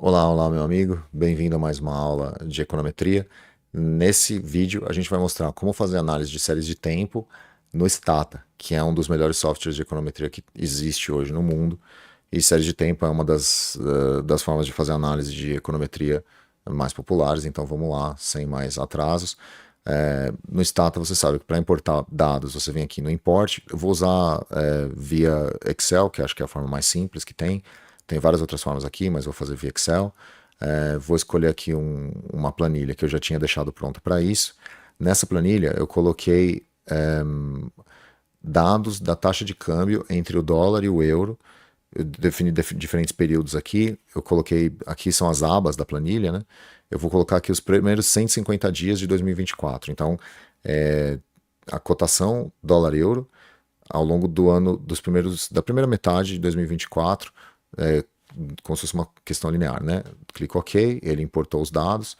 Olá, olá, meu amigo. Bem-vindo a mais uma aula de econometria. Nesse vídeo, a gente vai mostrar como fazer análise de séries de tempo no Stata, que é um dos melhores softwares de econometria que existe hoje no mundo. E séries de tempo é uma das formas de fazer análise de econometria mais populares. Então, vamos lá, sem mais atrasos. No Stata, você sabe que para importar dados, você vem aqui no Import. Eu vou usar via Excel, que acho que é a forma mais simples que tem. Tem várias outras formas aqui, mas vou fazer via Excel. Vou escolher aqui uma planilha que eu já tinha deixado pronta para isso. Nessa planilha, eu coloquei dados da taxa de câmbio entre o dólar e o euro. Eu defini diferentes períodos aqui. Eu coloquei, aqui são as abas da planilha, né? Eu vou colocar aqui os primeiros 150 dias de 2024. Então, a cotação dólar-euro ao longo do ano, da primeira metade de 2024, como se fosse uma questão linear, né? Clico OK, ele importou os dados.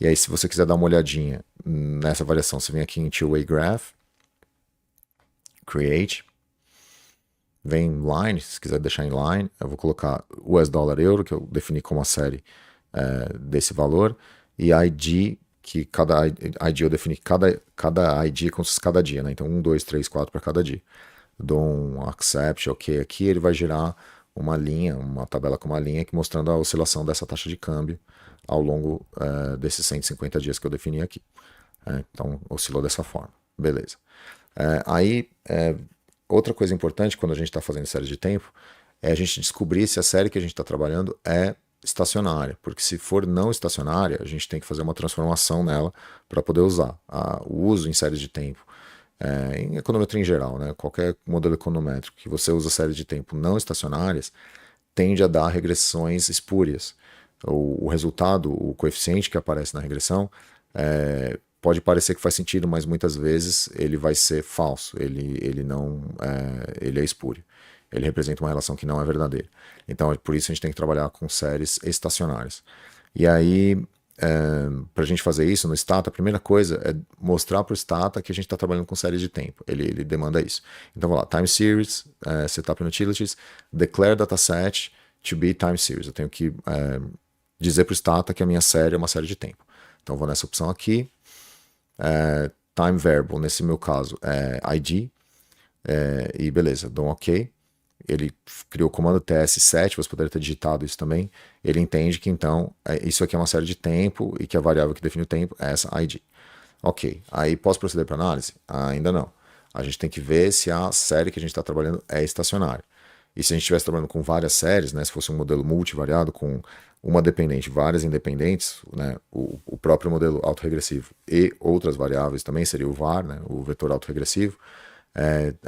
E aí, se você quiser dar uma olhadinha nessa variação, você vem aqui em Two-Way Graph, Create, vem em Line, se quiser deixar em Line, eu vou colocar US dólar euro, que eu defini como a série desse valor, e ID, que cada ID eu defini cada ID como se fosse cada dia, né? Então 1, 2, 3, 4 para cada dia. Dou um accept, OK aqui, ele vai gerar uma linha, uma tabela com uma linha que mostrando a oscilação dessa taxa de câmbio ao longo desses 150 dias que eu defini aqui. Então oscilou dessa forma, beleza. Outra coisa importante quando a gente está fazendo série de tempo é a gente descobrir se a série que a gente está trabalhando é estacionária, porque se for não estacionária, a gente tem que fazer uma transformação nela para poder usar. O uso em séries de tempo, em econometria em geral, né, qualquer modelo econométrico que você usa séries de tempo não estacionárias, tende a dar regressões espúrias. O resultado, o coeficiente que aparece na regressão, pode parecer que faz sentido, mas muitas vezes ele vai ser falso, ele não ele é espúrio. Ele representa uma relação que não é verdadeira. Então, por isso a gente tem que trabalhar com séries estacionárias. E aí, para a gente fazer isso no Stata, a primeira coisa é mostrar para o Stata que a gente está trabalhando com séries de tempo. Ele demanda isso. Então, vou lá, Time Series, Setup and Utilities, Declare Dataset to be Time Series. Eu tenho que dizer para o Stata que a minha série é uma série de tempo. Então, vou nessa opção aqui. Time Variable, nesse meu caso, é ID. E beleza, dou um OK. Ele criou o comando TS7, você poderia ter digitado isso também. Ele entende que então isso aqui é uma série de tempo e que a variável que define o tempo é essa ID. OK. Aí posso proceder para análise? Ainda não. A gente tem que ver se a série que a gente está trabalhando é estacionária. E se a gente estivesse trabalhando com várias séries, né, se fosse um modelo multivariado com uma dependente, várias independentes, né, o próprio modelo autorregressivo e outras variáveis também seria o VAR, né, o vetor autorregressivo,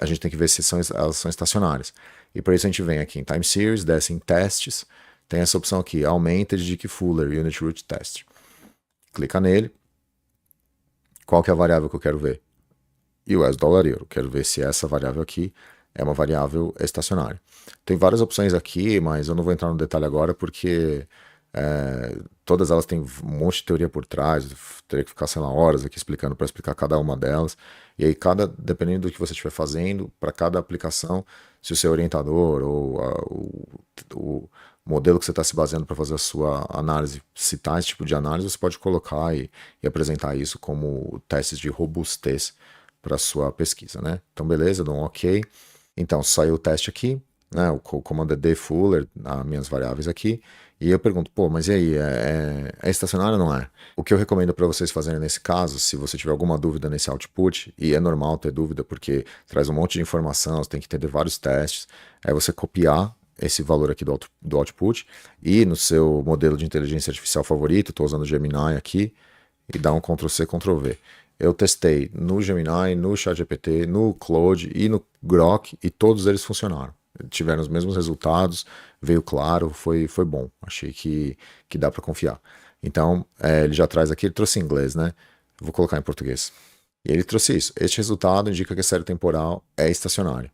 a gente tem que ver se elas são estacionárias. E para isso a gente vem aqui em Time Series, desce em Testes, tem essa opção aqui, Augmented Dick Fuller Unit Root Test. Clica nele. Qual que é a variável que eu quero ver? US dólar euro. Quero ver se essa variável aqui é uma variável estacionária. Tem várias opções aqui, mas eu não vou entrar no detalhe agora porque todas elas têm um monte de teoria por trás. Teria que ficar, sei lá, horas aqui explicando para explicar cada uma delas. E aí, dependendo do que você estiver fazendo, para cada aplicação, se o seu orientador ou o modelo que você está se baseando para fazer a sua análise citar esse tipo de análise, você pode colocar e apresentar isso como testes de robustez para sua pesquisa, né? Então, beleza, dou um OK. Então, saiu o teste aqui, né? O comando é dfuller, as minhas variáveis aqui. E eu pergunto, pô, mas e aí, é estacionário ou não é? O que eu recomendo para vocês fazerem nesse caso, se você tiver alguma dúvida nesse output, e é normal ter dúvida porque traz um monte de informação, você tem que entender vários testes, é você copiar esse valor aqui do output e no seu modelo de inteligência artificial favorito, estou usando o Gemini aqui, e dar um Ctrl+C, Ctrl+V. Eu testei no Gemini, no ChatGPT, no Claude e no Grok e todos eles funcionaram. Tiveram os mesmos resultados, veio claro, foi bom. Achei que dá para confiar. Então, ele já traz aqui, ele trouxe em inglês, né? Vou colocar em português. E ele trouxe isso. Este resultado indica que a série temporal é estacionária.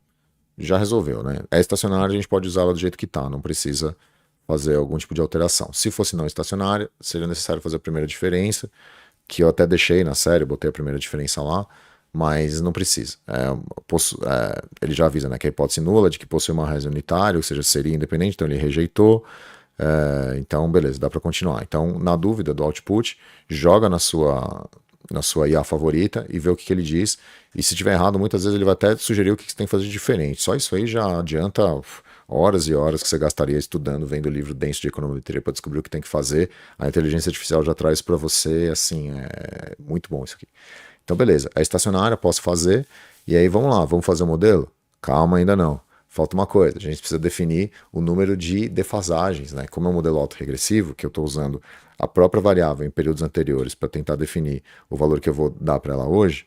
Já resolveu, né? É estacionária, a gente pode usá-la do jeito que está, não precisa fazer algum tipo de alteração. Se fosse não estacionária, seria necessário fazer a primeira diferença, que eu até deixei na série, botei a primeira diferença lá, mas não precisa. Ele já avisa, né, que a hipótese nula de que possui uma raiz unitária, ou seja, seria independente, então ele rejeitou. Então, beleza, dá para continuar. Então, na dúvida do output, joga na sua IA favorita e vê o que ele diz. E se tiver errado, muitas vezes ele vai até sugerir o que você tem que fazer de diferente. Só isso aí já adianta horas e horas que você gastaria estudando, vendo livro denso de econometria para descobrir o que tem que fazer. A inteligência artificial já traz para você, assim, é muito bom isso aqui. Então, beleza, é estacionária, posso fazer. E aí, vamos lá, vamos fazer o modelo? Calma, ainda não. Falta uma coisa, a gente precisa definir o número de defasagens, né? Como é um modelo autorregressivo, que eu estou usando a própria variável em períodos anteriores para tentar definir o valor que eu vou dar para ela hoje,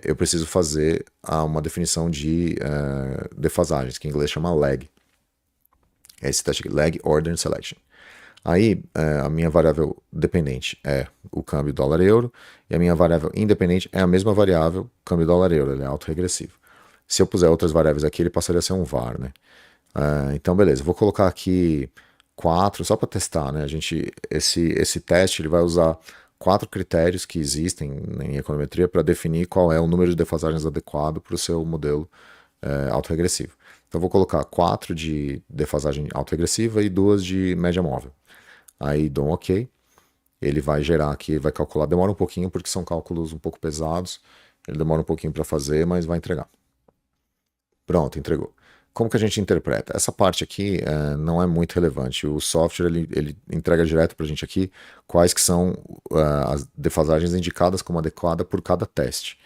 eu preciso fazer uma definição de defasagens, que em inglês chama lag. É esse teste aqui, lag order selection. Aí, a minha variável dependente é o câmbio dólar-euro, e a minha variável independente é a mesma variável câmbio dólar-euro, ele é autorregressivo. Se eu puser outras variáveis aqui, ele passaria a ser um var, né? Então, beleza, vou colocar aqui 4, só para testar, né? Esse teste ele vai usar 4 critérios que existem em econometria para definir qual é o número de defasagens adequado para o seu modelo autorregressivo. Então, vou colocar 4 de defasagem autorregressiva e 2 de média móvel. Aí dou um OK. Ele vai gerar aqui, vai calcular. Demora um pouquinho porque são cálculos um pouco pesados. Ele demora um pouquinho para fazer, mas vai entregar. Pronto, entregou. Como que a gente interpreta? Essa parte aqui não é muito relevante. O software ele entrega direto para a gente aqui quais que são as defasagens indicadas como adequada por cada teste.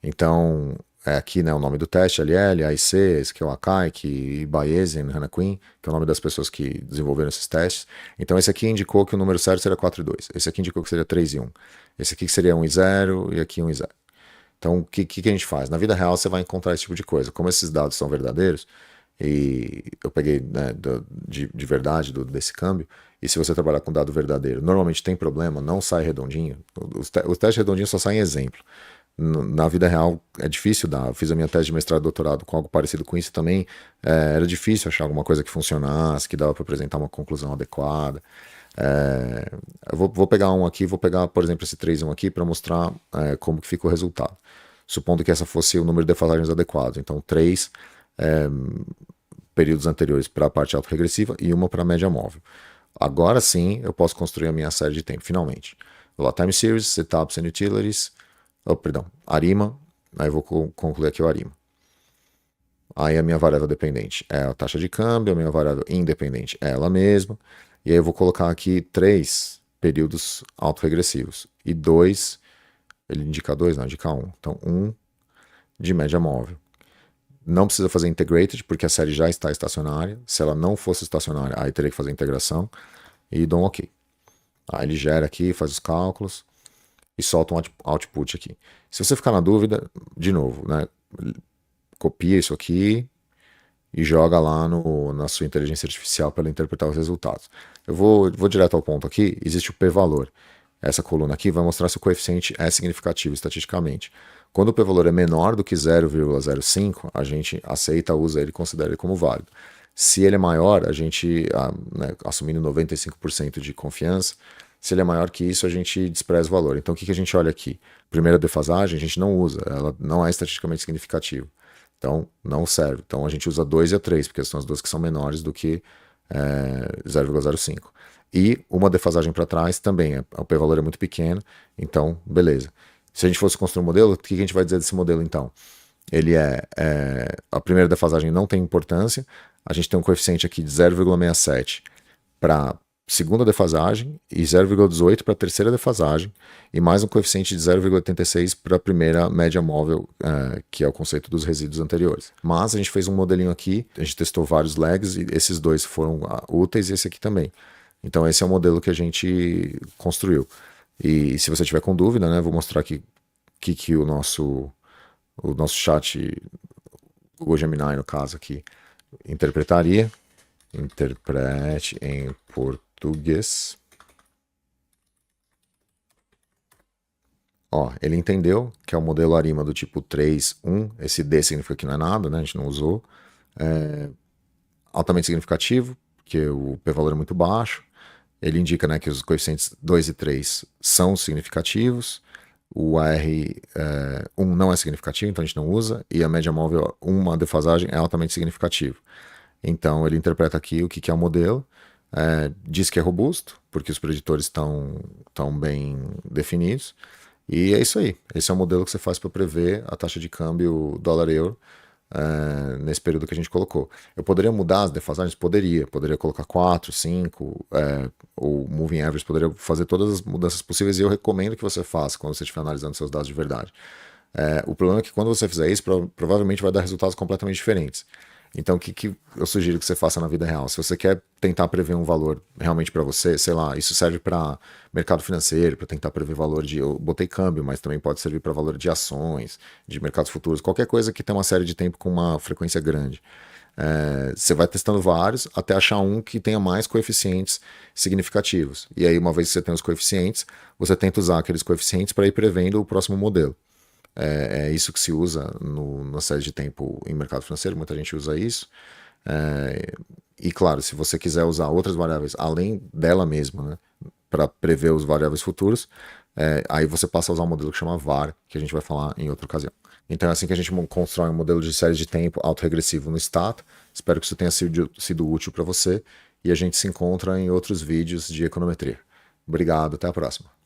Então, aqui né, o nome do teste, LL, AIC, esse aqui é o Akaik, Bayesian, Hannah Quinn, que é o nome das pessoas que desenvolveram esses testes. Então, esse aqui indicou que o número certo seria 4 e 2. Esse aqui indicou que seria 3 e 1. Esse aqui seria 1 e 0 e aqui 1 e 0. Então, o que a gente faz? Na vida real, você vai encontrar esse tipo de coisa. Como esses dados são verdadeiros, e eu peguei né, de verdade desse câmbio, e se você trabalhar com dado verdadeiro, normalmente tem problema, não sai redondinho. Os testes redondinhos só saem em exemplo. Na vida real é difícil dar. Eu fiz a minha tese de mestrado e doutorado com algo parecido com isso também. Era difícil achar alguma coisa que funcionasse, que dava para apresentar uma conclusão adequada. Eu vou pegar um aqui, vou pegar, por exemplo, esse 3 e 1 aqui para mostrar como que fica o resultado. Supondo que essa fosse o número de defasagens adequados. Então, 3 períodos anteriores para a parte autorregressiva e uma para a média móvel. Agora sim, eu posso construir a minha série de tempo, finalmente. Vou lá, Time Series, Setups and Utilities, ARIMA, aí eu vou concluir aqui o ARIMA. Aí a minha variável dependente é a taxa de câmbio, a minha variável independente é ela mesma, e aí eu vou colocar aqui 3 períodos autorregressivos, e 2, ele indica 2, não, indica 1, então 1 de média móvel. Não precisa fazer integrated, porque a série já está estacionária. Se ela não fosse estacionária, aí teria que fazer integração. E dou um OK. Aí ele gera aqui, faz os cálculos e solta um output aqui. Se você ficar na dúvida, de novo, né, copia isso aqui e joga lá na sua inteligência artificial para ela interpretar os resultados. Eu vou direto ao ponto aqui. Existe o p-valor. Essa coluna aqui vai mostrar se o coeficiente é significativo estatisticamente. Quando o p-valor é menor do que 0,05, a gente aceita, usa ele e considera ele como válido. Se ele é maior, a gente, né, assumindo 95% de confiança, se ele é maior que isso, a gente despreza o valor. Então, o que a gente olha aqui? Primeira defasagem, a gente não usa, ela não é estatisticamente significativa. Então, não serve. Então, a gente usa 2 e a 3, porque são as duas que são menores do que 0,05. E uma defasagem para trás também, o p-valor é muito pequeno, então, beleza. Se a gente fosse construir um modelo, o que a gente vai dizer desse modelo, então? Ele a primeira defasagem não tem importância, a gente tem um coeficiente aqui de 0,67 para segunda defasagem e 0,18 para a terceira defasagem, e mais um coeficiente de 0,86 para a primeira média móvel, que é o conceito dos resíduos anteriores. Mas a gente fez um modelinho aqui, a gente testou vários lags, e esses dois foram úteis, e esse aqui também. Então esse é o modelo que a gente construiu. E se você tiver com dúvida, né, vou mostrar aqui que o nosso chat, o Google Gemini no caso aqui, interpretaria. Interprete em português. Ó, ele entendeu que é o modelo ARIMA do tipo 3, 1. Esse D significa que não é nada, né, a gente não usou. Altamente significativo, porque o p-valor é muito baixo. Ele indica, né, que os coeficientes 2 e 3 são significativos, o AR1 não é significativo, então a gente não usa, e a média móvel, uma defasagem, é altamente significativo. Então ele interpreta aqui o que é o modelo, Diz que é robusto, porque os preditores estão bem definidos. E é isso aí. Esse é o modelo que você faz para prever a taxa de câmbio dólar-euro nesse período que a gente colocou. Eu poderia mudar as defasagens? Poderia colocar 4, 5, ou Moving Average, poderia fazer todas as mudanças possíveis e eu recomendo que você faça quando você estiver analisando seus dados de verdade. O problema é que quando você fizer isso, provavelmente vai dar resultados completamente diferentes. Então, o que eu sugiro que você faça na vida real? Se você quer tentar prever um valor realmente para você, sei lá, isso serve para mercado financeiro, para tentar prever valor de. Eu botei câmbio, mas também pode servir para valor de ações, de mercados futuros, qualquer coisa que tenha uma série de tempo com uma frequência grande. Você vai testando vários até achar um que tenha mais coeficientes significativos. E aí, uma vez que você tem os coeficientes, você tenta usar aqueles coeficientes para ir prevendo o próximo modelo. É isso que se usa na série de tempo em mercado financeiro, muita gente usa isso. E claro, se você quiser usar outras variáveis além dela mesma, né, para prever os variáveis futuros, aí você passa a usar um modelo que chama VAR, que a gente vai falar em outra ocasião. Então é assim que a gente constrói um modelo de série de tempo autorregressivo no Stata. Espero que isso tenha sido útil para você e a gente se encontra em outros vídeos de econometria. Obrigado, até a próxima.